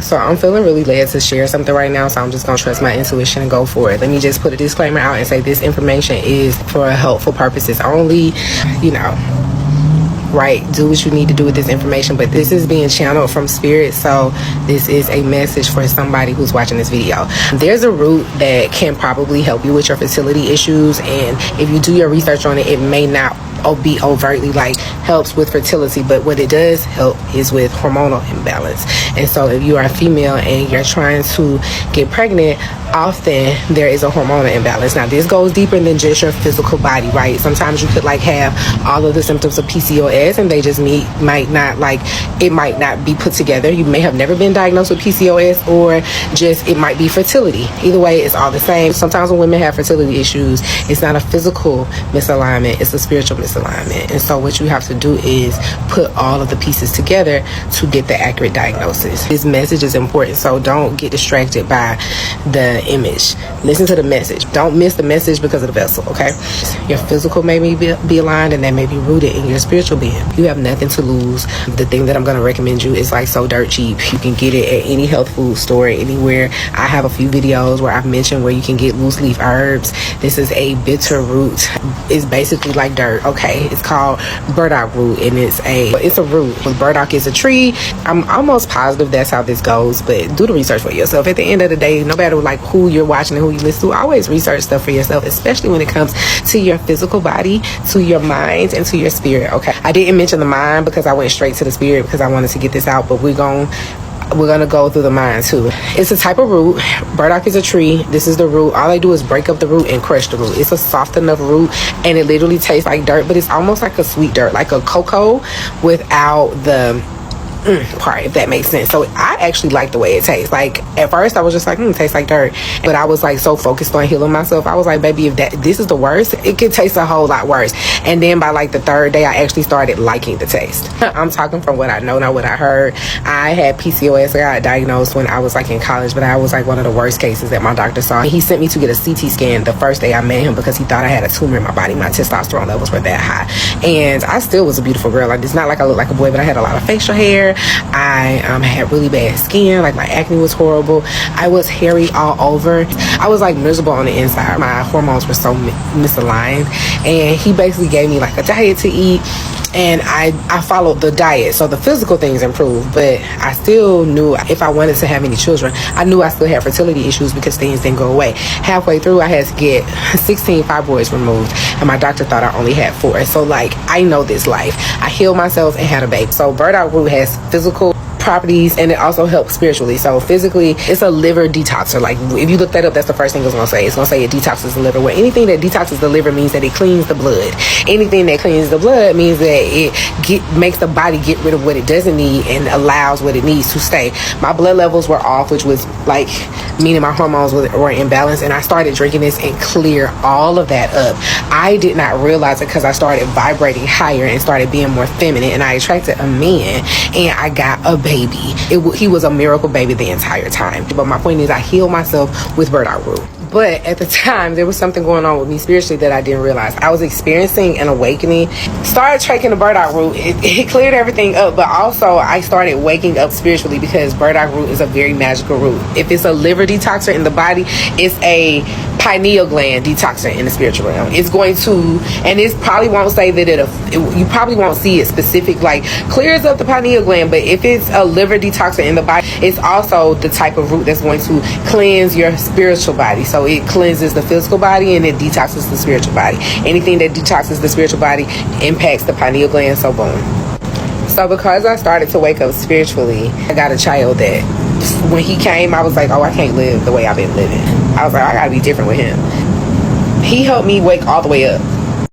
So I'm feeling really led to share something right now, so I'm just gonna trust my intuition and go for it. Let me just put a disclaimer out and say this information is for helpful purposes only. You know, right, do what you need to do with this information, but this is being channeled from spirit, so this is a message for somebody who's watching this video. There's a root that can probably help you with your fertility issues, and if you do your research on it, it may not be overtly like helps with fertility, but what it does help is with hormonal imbalance. And so if you are a female and you're trying to get pregnant, often there is a hormonal imbalance. Now this goes deeper than just your physical body, right? Sometimes you could like have all of the symptoms of PCOS and they just might not be put together. You may have never been diagnosed with PCOS, or just it might be fertility. Either way, it's all the same. Sometimes when women have fertility issues, it's not a physical misalignment, it's a spiritual misalignment. And so what you have to do is put all of the pieces together to get the accurate diagnosis. This message is important, so don't get distracted by the image. Listen to the message. Don't miss the message because of the vessel, okay? Your physical may be aligned, and that may be rooted in your spiritual being. You have nothing to lose. The thing that I'm going to recommend you is like so dirt cheap. You can get it at any health food store, anywhere. I have a few videos where I've mentioned where you can get loose leaf herbs. This is a bitter root. It's basically like dirt, okay? It's called burdock root, and it's a root. Burdock is a tree. I'm almost positive that's how this goes, but do the research for yourself. At the end of the day, no matter like who you're watching and who you listen to, always research stuff for yourself, especially when it comes to your physical body, to your mind, and to your spirit, okay? I didn't mention the mind because I went straight to the spirit because I wanted to get this out, but we're gonna go through the mind too. It's a type of root. Burdock is a tree. This is the root. All they do is break up the root and crush the root. It's a soft enough root, and it literally tastes like dirt, but it's almost like a sweet dirt, like a cocoa without the part, if that makes sense. So I actually like the way it tastes. Like at first I was just like, it tastes like dirt, but I was like so focused on healing myself. I was like, baby, if this is the worst, it could taste a whole lot worse. And then by like the third day, I actually started liking the taste. I'm talking from what I know, not what I heard. I had PCOS. I got diagnosed when I was like in college, but I was like one of the worst cases that my doctor saw. He sent me to get a CT scan the first day I met him because he thought I had a tumor in my body. My testosterone levels were that high, and I still was a beautiful girl. Like, it's not like I look like a boy, but I had a lot of facial hair. I had really bad skin. Like, my acne was horrible. I was hairy all over. I was like miserable on the inside. My hormones were so misaligned, and he basically gave me like a diet to eat, and I followed the diet, so the physical things improved, but I still knew if I wanted to have any children, I knew I still had fertility issues because things didn't go away. Halfway through, I had to get 16 fibroids removed, and my doctor thought I only had 4. So like, I know this life. I healed myself and had a baby. So burdock root has physical properties, and it also helps spiritually. So physically, it's a liver detoxer. Like, if you look that up, that's the first thing it's gonna say. It's gonna say it detoxes the liver. Well, anything that detoxes the liver means that it cleans the blood. Anything that cleans the blood means that it makes the body get rid of what it doesn't need and allows what it needs to stay. My blood levels were off, which was like meaning my hormones were imbalanced, and I started drinking this and clear all of that up. I did not realize it because I started vibrating higher and started being more feminine, and I attracted a man, and I got a baby. He was a miracle baby the entire time. But my point is, I healed myself with burdock root. But at the time, there was something going on with me spiritually that I didn't realize. I was experiencing an awakening. Started taking the burdock root. It cleared everything up, but also I started waking up spiritually because burdock root is a very magical root. If it's a liver detoxer in the body, it's a pineal gland detoxer in the spiritual realm. It's going to, and it probably won't say that you probably won't see it specific, like clears up the pineal gland, but if it's a liver detoxer in the body, it's also the type of root that's going to cleanse your spiritual body. So it cleanses the physical body and it detoxes the spiritual body. Anything that detoxes the spiritual body impacts the pineal gland, so boom. So because I started to wake up spiritually, I got a child that when he came, I was like, oh, I can't live the way I've been living. I was like, I gotta be different with him. He helped me wake all the way up.